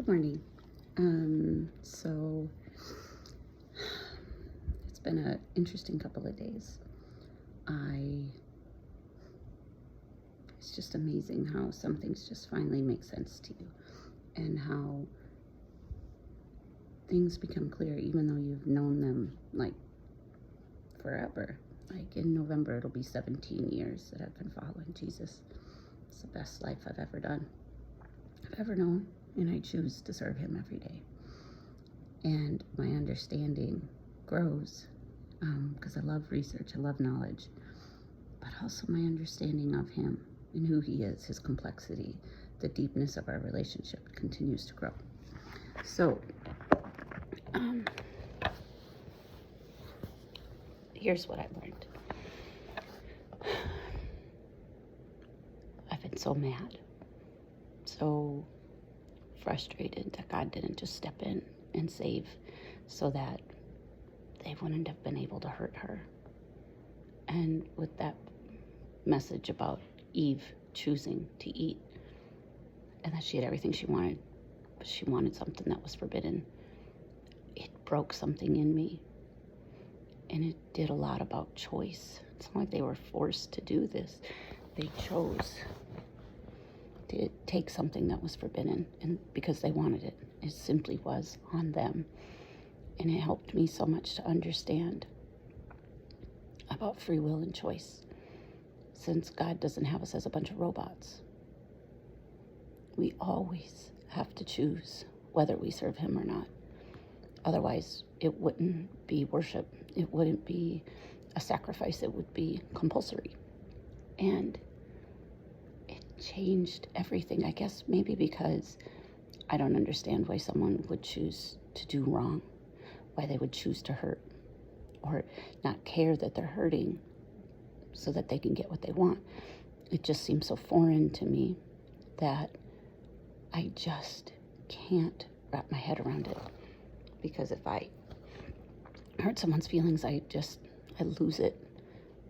Good morning. So it's been an interesting couple of days. It's just amazing how some things just finally make sense to you, and how things become clear even though you've known them like forever. Like in November, it'll be 17 years that I've been following Jesus. It's the best life I've ever known, and I choose to serve him every day. And my understanding grows because I love research, I love knowledge, but also my understanding of him and who he is, his complexity, the deepness of our relationship continues to grow. So, here's what I learned. I've been so mad, so frustrated that God didn't just step in and save so that they wouldn't have been able to hurt her. And with that message about Eve choosing to eat, and that she had everything she wanted, but she wanted something that was forbidden, it broke something in me. And it did a lot about choice. It's not like they were forced to do this. They chose to take something that was forbidden, and because they wanted it. It simply was on them. And it helped me so much to understand about free will and choice, since God doesn't have us as a bunch of robots. We always have to choose whether we serve him or not. Otherwise, it wouldn't be worship. It wouldn't be a sacrifice. It would be compulsory. And it changed everything, I guess, maybe because I don't understand why someone would choose to do wrong, why they would choose to hurt, or not care that they're hurting so that they can get what they want. It just seems so foreign to me that I just can't wrap my head around it. Because if I hurt someone's feelings, I lose it,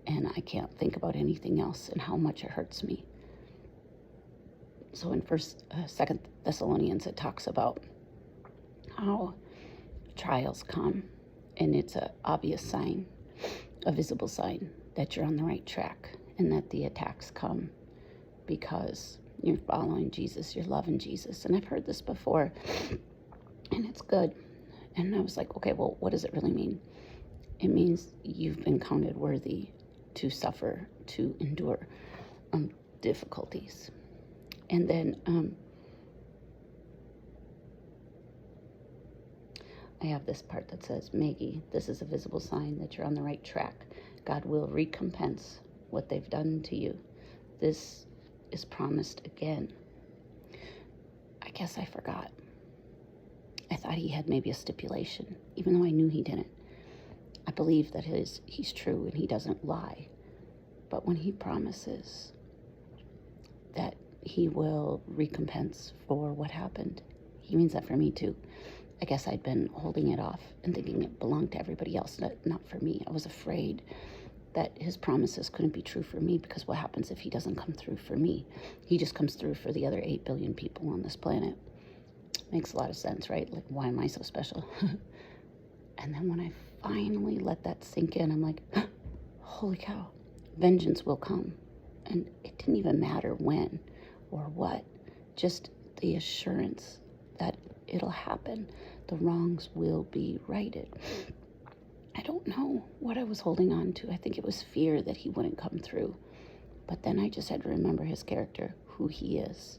and I can't think about anything else and how much it hurts me. So in Second Thessalonians, it talks about how trials come, and it's an obvious sign, a visible sign that you're on the right track, and that the attacks come because you're following Jesus, you're loving Jesus. And I've heard this before, and it's good. And I was like, okay, well, what does it really mean? It means you've been counted worthy to suffer, to endure difficulties. And then I have this part that says, Maggie, this is a visible sign that you're on the right track. God will recompense what they've done to you. This is promised again. I guess I forgot. I thought he had maybe a stipulation, even though I knew he didn't. I believe that he's true and he doesn't lie. But when he promises that he will recompense for what happened, he means that for me too. I guess I'd been holding it off and thinking it belonged to everybody else, not for me. I was afraid that his promises couldn't be true for me, because what happens if he doesn't come through for me? He just comes through for the other 8 billion people on this planet. Makes a lot of sense, right? Like, why am I so special? And then when I finally let that sink in, I'm like, holy cow, vengeance will come. And it didn't even matter when or what, just the assurance that it'll happen. The wrongs will be righted. I don't know what I was holding on to. I think it was fear that he wouldn't come through. But then I just had to remember his character, who he is,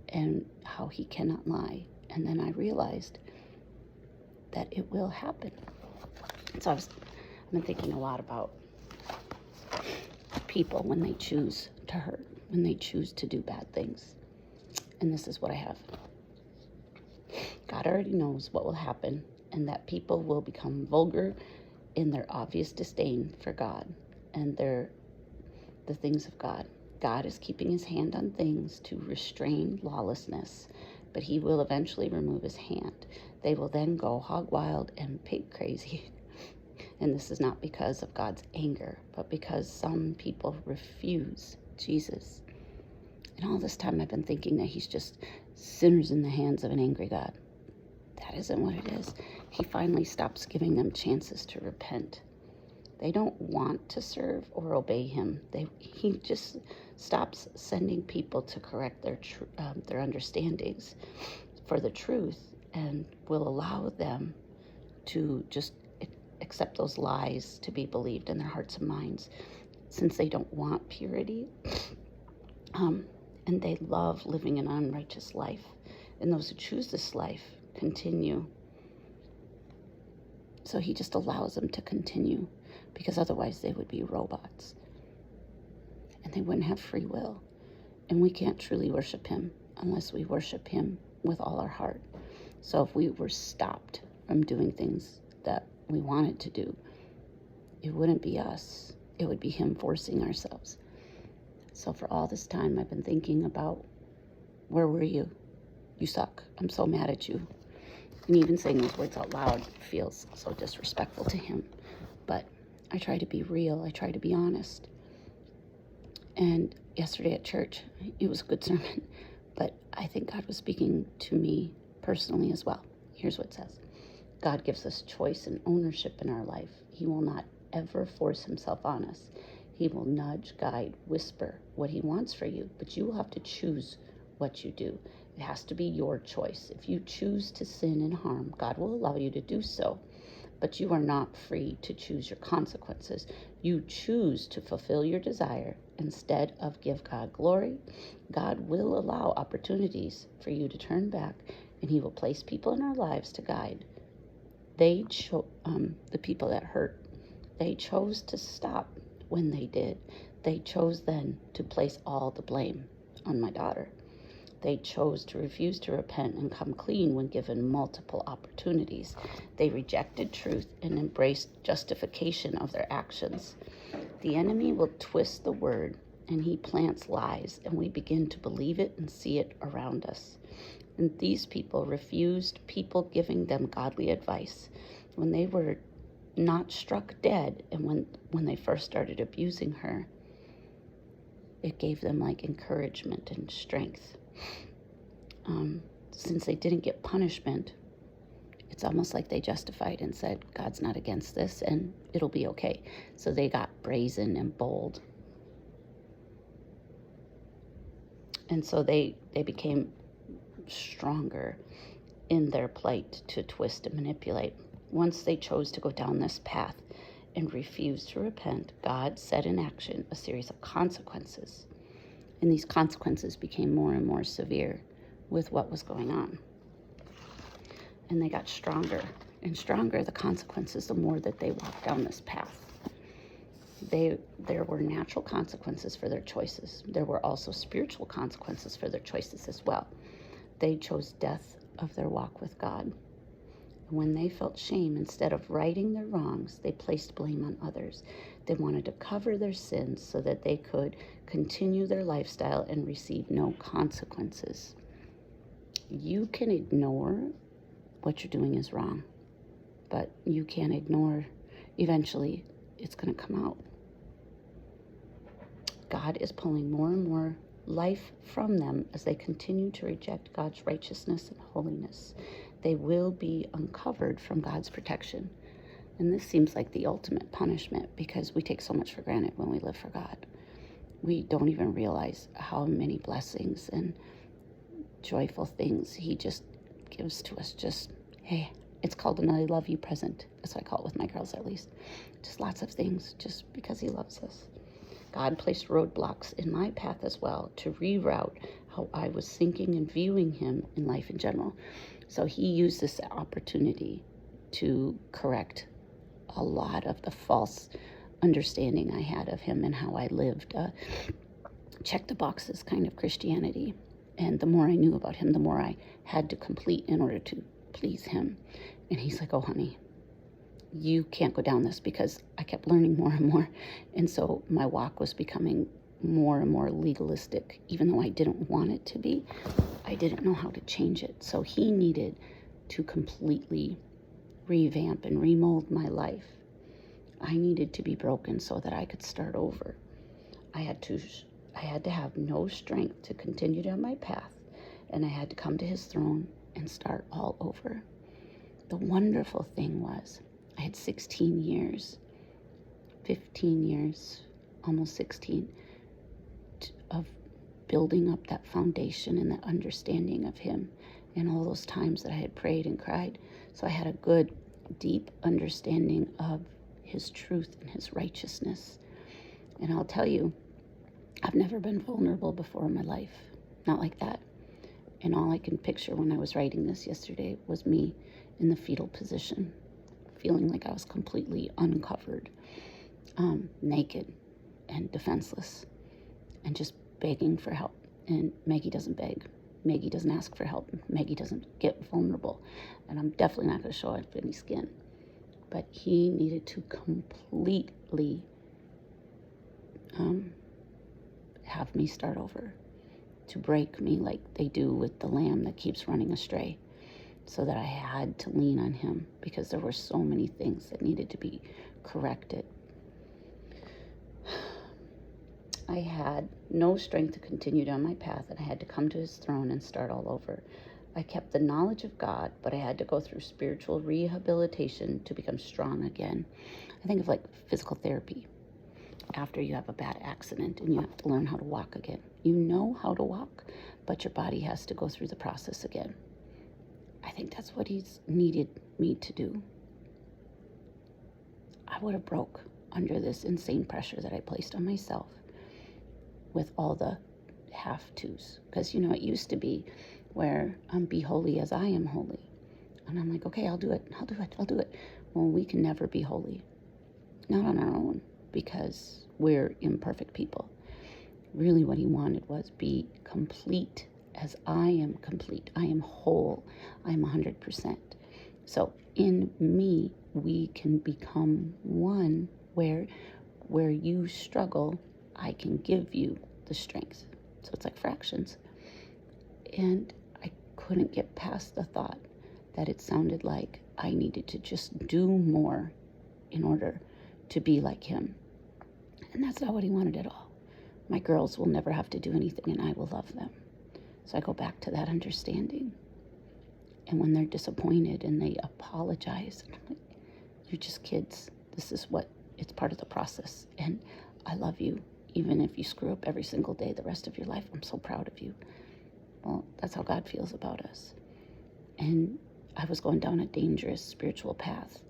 and how he cannot lie. And then I realized that it will happen. So I've been thinking a lot about people when they choose to hurt, when they choose to do bad things. And this is what I have. God already knows what will happen, and that people will become vulgar in their obvious disdain for God and the things of God. God is keeping his hand on things to restrain lawlessness, but he will eventually remove his hand. They will then go hog wild and pig crazy. And this is not because of God's anger, but because some people refuse Jesus. And all this time I've been thinking that he's just sinners in the hands of an angry God. That isn't what it is. He finally stops giving them chances to repent. They don't want to serve or obey him. He just stops sending people to correct their understandings for the truth, and will allow them to just accept those lies to be believed in their hearts and minds, since they don't want purity. And they love living an unrighteous life. And those who choose this life continue. So he just allows them to continue, because otherwise they would be robots. And they wouldn't have free will. And we can't truly worship him unless we worship him with all our heart. So if we were stopped from doing things that we wanted to do, it wouldn't be us. It would be him forcing ourselves. So for all this time, I've been thinking about, where were you? You suck. I'm so mad at you. And even saying those words out loud feels so disrespectful to him. But I try to be real. I try to be honest. And yesterday at church, it was a good sermon, but I think God was speaking to me personally as well. Here's what it says. God gives us choice and ownership in our life. He will not ever force himself on us. He will nudge, guide, whisper what he wants for you, but you will have to choose what you do. It has to be your choice. If you choose to sin and harm, God will allow you to do so, but you are not free to choose your consequences. You choose to fulfill your desire instead of give God glory. God will allow opportunities for you to turn back, and he will place people in our lives to guide. The people that hurt, they chose to stop when they did. They chose then to place all the blame on my daughter. They chose to refuse to repent and come clean when given multiple opportunities. They rejected truth and embraced justification of their actions. The enemy will twist the word, and he plants lies, and we begin to believe it and see it around us. And these people refused people giving them godly advice when they were not struck dead, and when they first started abusing her, it gave them like encouragement and strength. Since they didn't get punishment, it's almost like they justified and said, God's not against this and it'll be okay. So they got brazen and bold. And so they became stronger in their plight to twist and manipulate. Once they chose to go down this path and refused to repent, God set in action a series of consequences. And these consequences became more and more severe with what was going on. And they got stronger and stronger, the consequences, the more that they walked down this path. There were natural consequences for their choices. There were also spiritual consequences for their choices as well. They chose death of their walk with God. When they felt shame, instead of righting their wrongs, they placed blame on others. They wanted to cover their sins so that they could continue their lifestyle and receive no consequences. You can ignore what you're doing is wrong, but you can't ignore, eventually, it's going to come out. God is pulling more and more life from them as they continue to reject God's righteousness and holiness. They will be uncovered from God's protection. And this seems like the ultimate punishment, because we take so much for granted when we live for God. We don't even realize how many blessings and joyful things he just gives to us. Just, hey, it's called an I love you present. That's what I call it with my girls, at least. Just lots of things, just because he loves us. God placed roadblocks in my path as well to reroute how I was thinking and viewing him in life in general. So he used this opportunity to correct a lot of the false understanding I had of him and how I lived. Check the boxes kind of Christianity. And the more I knew about him, the more I had to complete in order to please him. And he's like, oh, honey, you can't go down this, because I kept learning more and more. And so my walk was becoming more and more legalistic. Even though I didn't want it to be, I didn't know how to change it. So he needed to completely revamp and remold my life. I needed to be broken so that I could start over. I had to have no strength to continue down my path and I had to come to his throne and start all over. The wonderful thing was I had 16 years, 15 years, almost 16, of building up that foundation and that understanding of him, and all those times that I had prayed and cried. So I had a good, deep understanding of his truth and his righteousness. And I'll tell you, I've never been vulnerable before in my life, not like that. And all I can picture when I was writing this yesterday was me in the fetal position, feeling like I was completely uncovered, naked and defenseless, and just begging for help. And Maggie doesn't beg. Maggie doesn't ask for help. Maggie doesn't get vulnerable. And I'm definitely not going to show up any skin. But he needed to completely have me start over, to break me like they do with the lamb that keeps running astray, so that I had to lean on him because there were so many things that needed to be corrected. I had no strength to continue down my path, and I had to come to his throne and start all over. I kept the knowledge of God, but I had to go through spiritual rehabilitation to become strong again. I think of like physical therapy. After you have a bad accident and you have to learn how to walk again. You know how to walk, but your body has to go through the process again. I think that's what he's needed me to do. I would have broke under this insane pressure that I placed on myself with all the have-tos. Because, it used to be where be holy as I am holy. And I'm like, okay, I'll do it. Well, we can never be holy. Not on our own, because we're imperfect people. Really what he wanted was be complete as I am complete. I am whole. I am 100%. So in me, we can become one where you struggle, I can give you the strength. So it's like fractions. And I couldn't get past the thought that it sounded like I needed to just do more in order to be like him. And that's not what he wanted at all. My girls will never have to do anything, and I will love them. So I go back to that understanding. And when they're disappointed and they apologize, and I'm like, you're just kids. It's part of the process. And I love you, even if you screw up every single day the rest of your life. I'm so proud of you. Well, that's how God feels about us. And I was going down a dangerous spiritual path,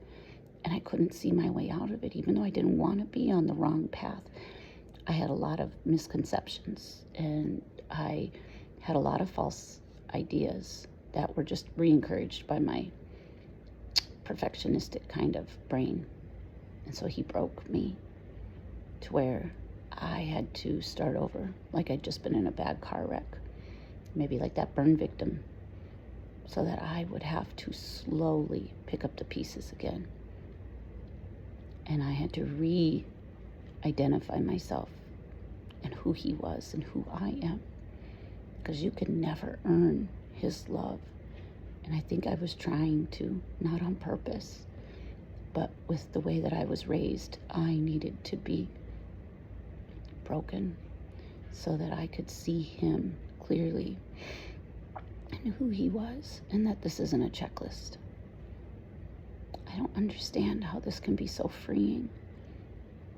and I couldn't see my way out of it, even though I didn't want to be on the wrong path. I had a lot of misconceptions, and I had a lot of false ideas that were just re-encouraged by my perfectionistic kind of brain. And so he broke me to where I had to start over, like I'd just been in a bad car wreck, maybe like that burn victim, so that I would have to slowly pick up the pieces again. And I had to re-identify myself and who he was and who I am, because you can never earn his love. And I think I was trying to, not on purpose, but with the way that I was raised, I needed to be broken so that I could see him clearly and who he was, and that this isn't a checklist. I don't understand how this can be so freeing,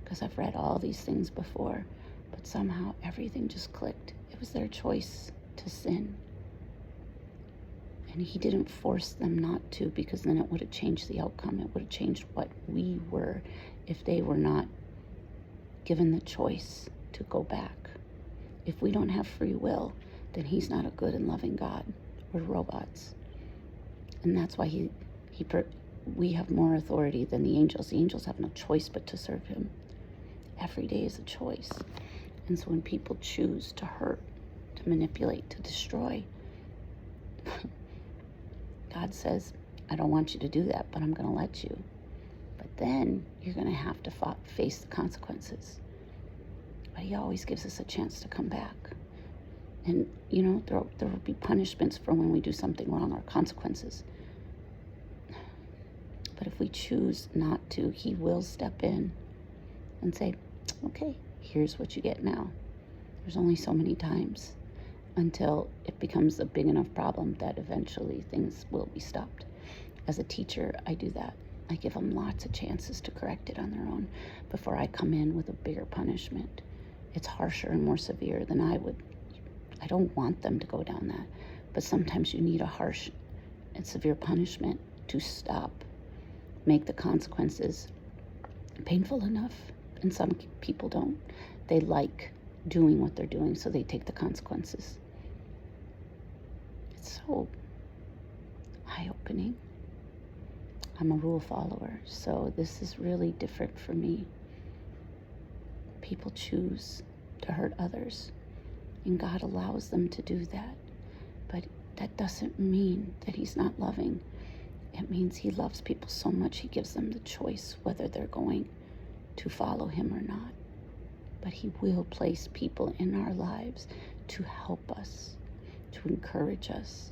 because I've read all these things before, but somehow everything just clicked. It was their choice to sin. And he didn't force them not to, because then it would have changed the outcome. It would have changed what we were if they were not given the choice to go back. If we don't have free will, then he's not a good and loving God. We're robots. And that's why we have more authority than the angels. The angels have no choice but to serve him. Every day is a choice. And so when people choose to hurt, to manipulate, to destroy, God says, I don't want you to do that, but I'm going to let you. But then you're going to have to face the consequences. But he always gives us a chance to come back. And, there will be punishments for when we do something wrong, or consequences. But if we choose not to, he will step in and say, okay, here's what you get now. There's only so many times. until it becomes a big enough problem that eventually things will be stopped. As a teacher, I do that. I give them lots of chances to correct it on their own before I come in with a bigger punishment. It's harsher and more severe than I would. I don't want them to go down that. But sometimes you need a harsh and severe punishment to stop, make the consequences painful enough. And some people don't. They like doing what they're doing, so they take the consequences. It's so eye-opening. I'm a rule follower, so this is really different for me. People choose to hurt others, and God allows them to do that. But that doesn't mean that He's not loving. It means He loves people so much He gives them the choice whether they're going to follow Him or not. But He will place people in our lives to help us, to encourage us,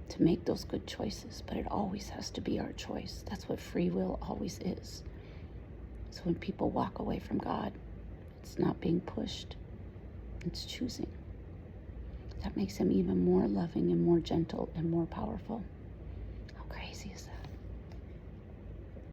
to make those good choices. But it always has to be our choice. That's what free will always is. So when people walk away from God, it's not being pushed, it's choosing. That makes Him even more loving and more gentle and more powerful. How crazy is that?